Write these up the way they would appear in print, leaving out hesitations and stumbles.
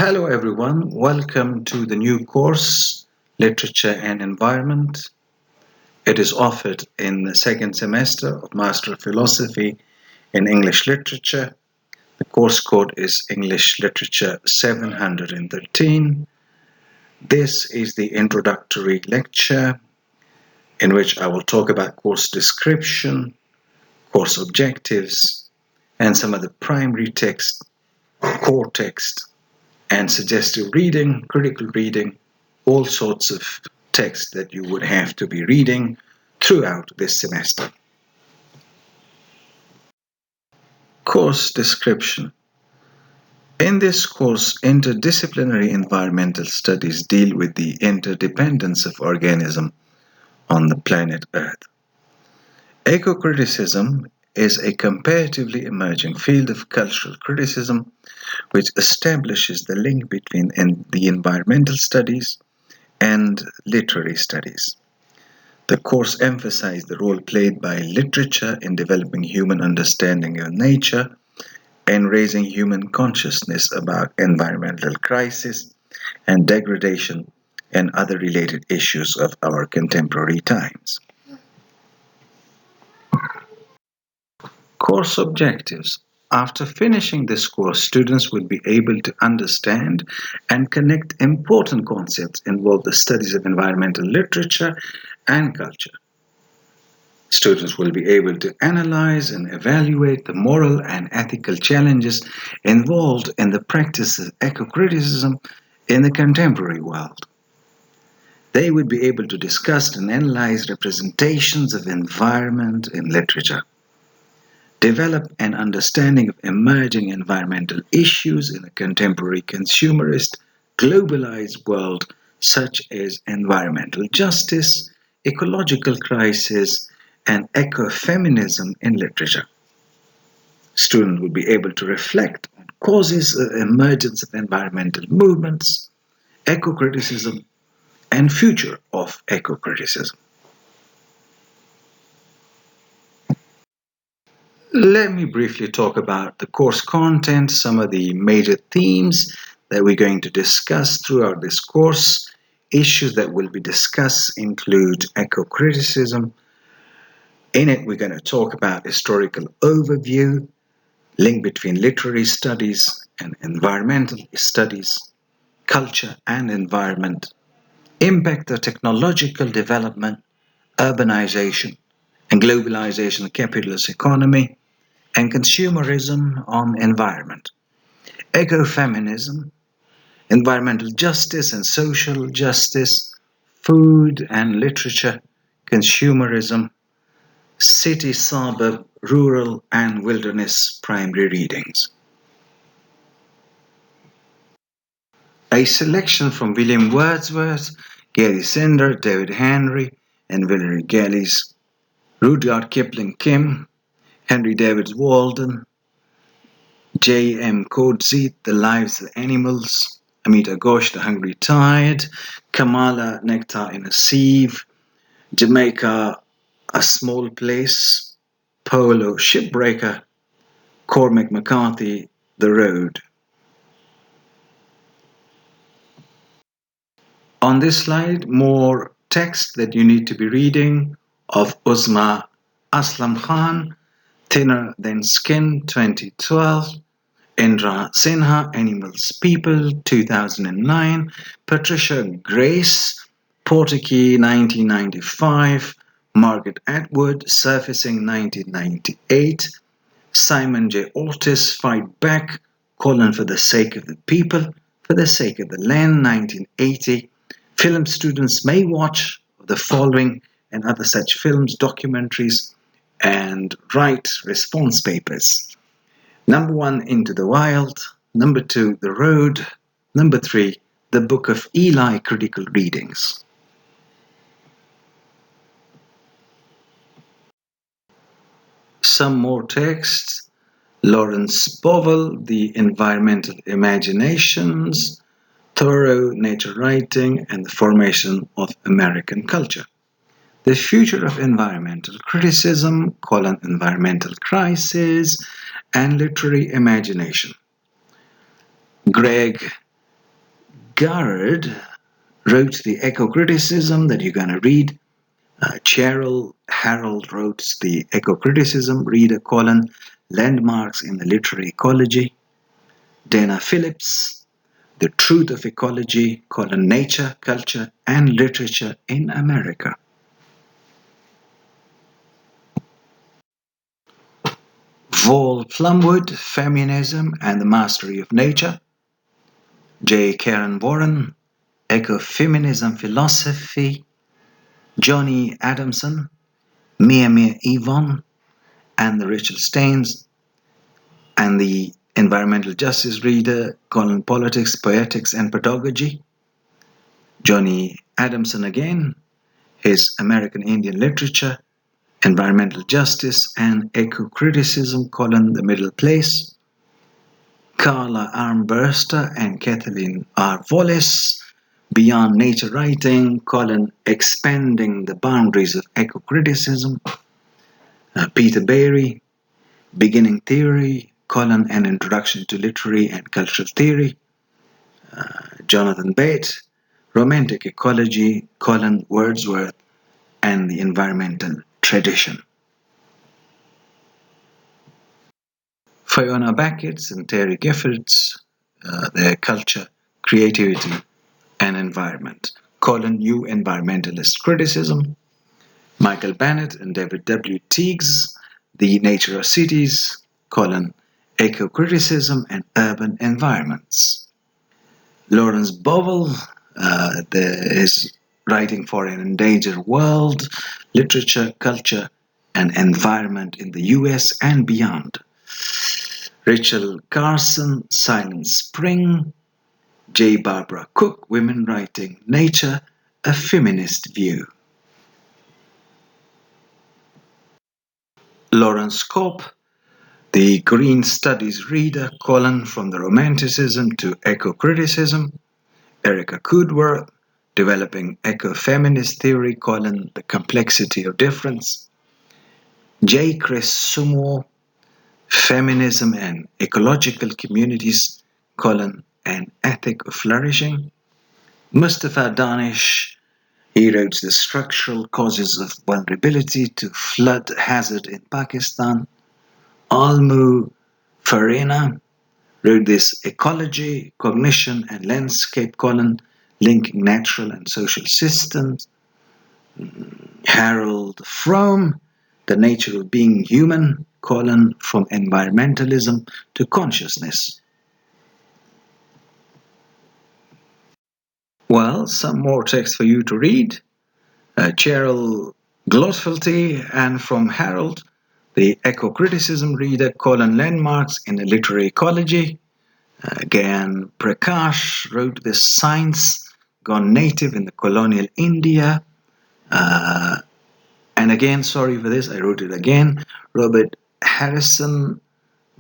Hello everyone, welcome to the new course, Literature and Environment. It is offered in the second semester of Master of Philosophy in English Literature. The course code is English Literature 713. This is the introductory lecture in which I will talk about course description, course objectives, and some of the primary text, core text, and suggestive reading, critical reading, all sorts of text that you would have to be reading throughout this semester. Course description. In this course, interdisciplinary environmental studies deal with the interdependence of organisms on the planet Earth. Eco-criticism is a comparatively emerging field of cultural criticism which establishes the link between the environmental studies and literary studies. The course emphasized the role played by literature in developing human understanding of nature and raising human consciousness about environmental crisis and degradation and other related issues of our contemporary times. Course objectives. After finishing this course, students will be able to understand and connect important concepts involved in the studies of environmental literature and culture. Students will be able to analyze and evaluate the moral and ethical challenges involved in the practice of eco-criticism in the contemporary world. They would be able to discuss and analyze representations of environment in literature, develop an understanding of emerging environmental issues in a contemporary consumerist, globalized world such as environmental justice, ecological crisis, and ecofeminism in literature. Students will be able to reflect on causes of emergence of environmental movements, eco-criticism, and future of eco-criticism. Let me briefly talk about the course content, some of the major themes that we're going to discuss throughout this course. Issues that will be discussed include eco-criticism. In it, we're going to talk about historical overview, link between literary studies and environmental studies, culture and environment, impact of technological development, urbanization, and globalization of capitalist economy, and consumerism on environment, ecofeminism, environmental justice and social justice, food and literature, consumerism, city, suburb, rural, and wilderness primary readings. A selection from William Wordsworth, Gary Sinder, David Henry, and Valerie Gellies, Rudyard Kipling Kim, Henry David Walden, J. M. Coetzee, The Lives of Animals, Amita Ghosh, The Hungry Tide, Kamala, Nectar in a Sieve, Jamaica, A Small Place, Polo, Shipbreaker, Cormac McCarthy, The Road. On this slide, more text that you need to be reading of Uzma Aslam Khan, Thinner Than Skin, 2012, Indra Sinha, Animals People, 2009, Patricia Grace, Portici, 1995, Margaret Atwood, Surfacing, 1998, Simon J. Otis, Fight Back, Calling for the Sake of the People, For the Sake of the Land, 1980, Film students may watch the following and other such films, documentaries, and write response papers. Number 1, Into the Wild. Number 2, The Road. Number 3, The Book of Eli Critical Readings. Some more texts. Lawrence Powell, The Environmental Imaginations, Thoreau, Nature Writing, and the Formation of American Culture. The Future of Environmental Criticism, Environmental Crisis, and Literary Imagination. Greg Garrard wrote the eco-criticism that you're going to read. Cheryl Harold wrote the eco-criticism, reader, landmarks in the literary ecology. Dana Phillips, the truth of ecology, nature, culture, and literature in America. Val Plumwood, Feminism and the Mastery of Nature. J. Karen Warren, Ecofeminism Philosophy. Johnny Adamson, Mia Yvonne, and the Rachel Staines, and the environmental justice reader, Politics, Poetics, and Pedagogy. Johnny Adamson again, his American Indian Literature, Environmental Justice, and Eco-Criticism, The Middle Place. Carla Armburster and Kathleen R. Wallace, Beyond Nature Writing, Expanding the Boundaries of Eco-Criticism. Peter Barry, Beginning Theory, An Introduction to Literary and Cultural Theory. Jonathan Bate, Romantic Ecology, Wordsworth, and the Environmental Tradition. Fiona Beckett and Terry Giffords, their Culture, Creativity, and Environment, New Environmentalist Criticism. Michael Bennett and David W. Teagues, The Nature of Cities, Eco-Criticism and Urban Environments. Lawrence Bowell, his writing for an Endangered World, Literature, Culture, and Environment in the U.S. and Beyond. Rachel Carson, Silent Spring. J. Barbara Cook, Women Writing Nature, A Feminist View. Lawrence Cope, The Green Studies Reader, From the Romanticism to Eco-Criticism. Erica Coudworth, Developing Ecofeminist Theory, The Complexity of Difference. J. Chris Sumo, Feminism and Ecological Communities, An Ethic of Flourishing. Mustafa Danish, he wrote The Structural Causes of Vulnerability to Flood Hazard in Pakistan. Almu Farina wrote this Ecology, Cognition, and Landscape, Linking Natural and Social Systems. Harold Fromm, The Nature of Being Human, From Environmentalism to Consciousness. Well, some more text for you to read. Cheryl Glosfelty and from Harold, The Eco-Criticism Reader, Landmarks in the Literary Ecology. Gyan Prakash wrote The Science Gone Native in the Colonial India. And again, sorry for this, I wrote it again. Robert Harrison,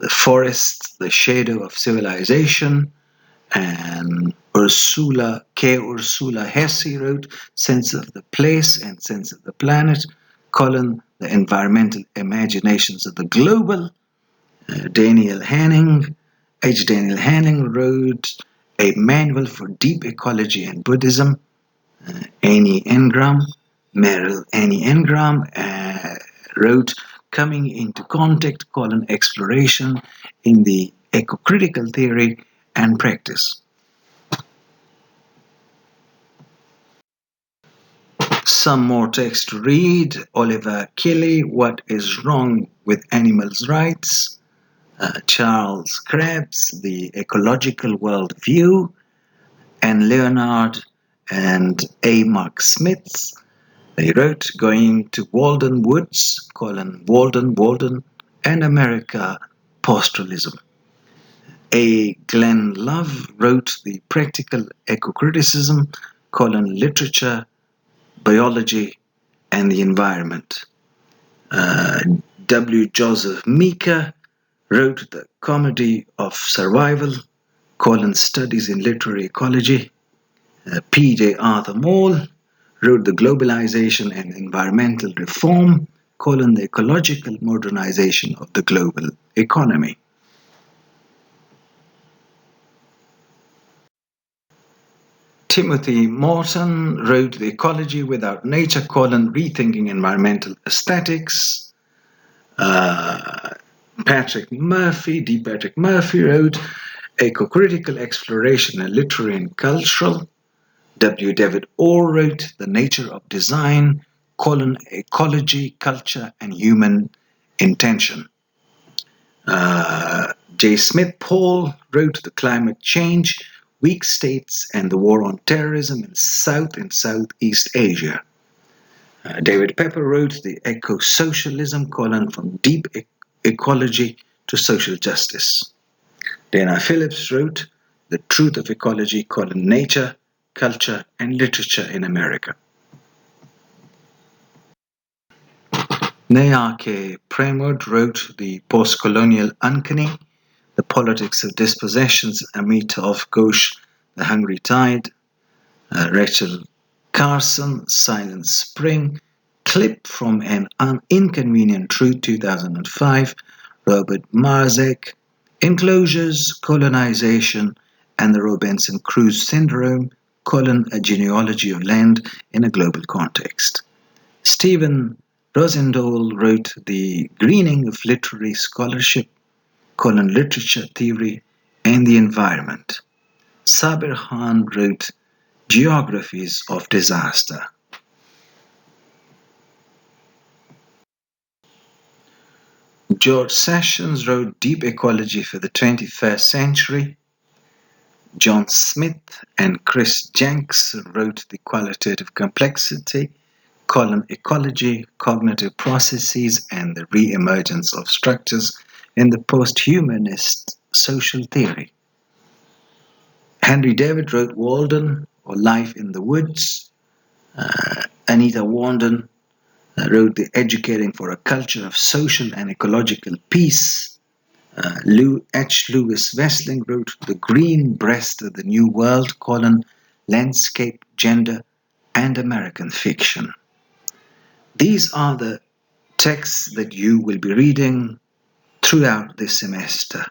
The Forest, the Shadow of Civilization. And Ursula Hesse wrote Sense of the Place and Sense of the Planet, The Environmental Imaginations of the Global. Daniel Hanning wrote A Manual for Deep Ecology and Buddhism. Annie Engram wrote Coming into Contact, Exploration in the Eco-Critical Theory and Practice. Some more text to read. Oliver Kelly, What is Wrong with Animals' Rights? Charles Krebs, The Ecological World View. And Leonard and A. Mark Smith, they wrote Going to Walden Woods, Walden, and America, Pastoralism. A. Glenn Love wrote The Practical Eco-Criticism, Literature, Biology, and the Environment. W. Joseph Meeker wrote The Comedy of Survival, Studies in Literary Ecology. P.J. Arthur Moll wrote The Globalization and Environmental Reform, the Ecological Modernization of the Global Economy. Timothy Morton wrote The Ecology Without Nature, Rethinking Environmental Aesthetics. Patrick Murphy, D. Patrick Murphy wrote Eco-Critical Exploration in Literary and Cultural. W. David Orr wrote The Nature of Design, Ecology, Culture, and Human Intention. J. Smith Paul wrote The Climate Change, Weak States, and the War on Terrorism in South and Southeast Asia. David Pepper wrote The Eco-Socialism, From Deep Ecology to Social Justice. Dana Phillips wrote The Truth of Ecology, Nature, Culture, and Literature in America. Neha K. Premod wrote The Postcolonial Uncanny, The Politics of Dispossessions, Amitav Ghosh, The Hungry Tide. Rachel Carson, Silent Spring, Clip from an Inconvenient Truth, 2005. Robert Marzek, Enclosures, Colonization, and the Robinson-Crusoe Syndrome, A Genealogy of Land in a Global Context. Stephen Rosendahl wrote The Greening of Literary Scholarship, Literature Theory and the Environment. Sabir Khan wrote Geographies of Disaster. George Sessions wrote Deep Ecology for the 21st Century. John Smith and Chris Jenks wrote The Qualitative Complexity, Ecology, Cognitive Processes, and the Re-emergence of Structures in the Post-Humanist Social Theory. Henry David wrote Walden, or Life in the Woods. Anita Wanden wrote The Educating for a Culture of Social and Ecological Peace. H. Lewis Wessling wrote The Green Breast of the New World, Landscape, Gender, and American Fiction. These are the texts that you will be reading throughout this semester.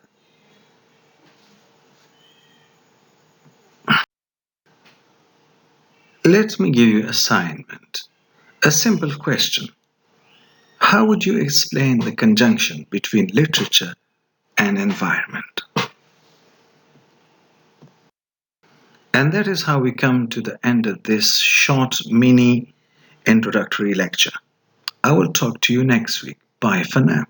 Let me give you an assignment. A simple question. How would you explain the conjunction between literature and environment? And that is how we come to the end of this short mini introductory lecture. I will talk to you next week. Bye for now.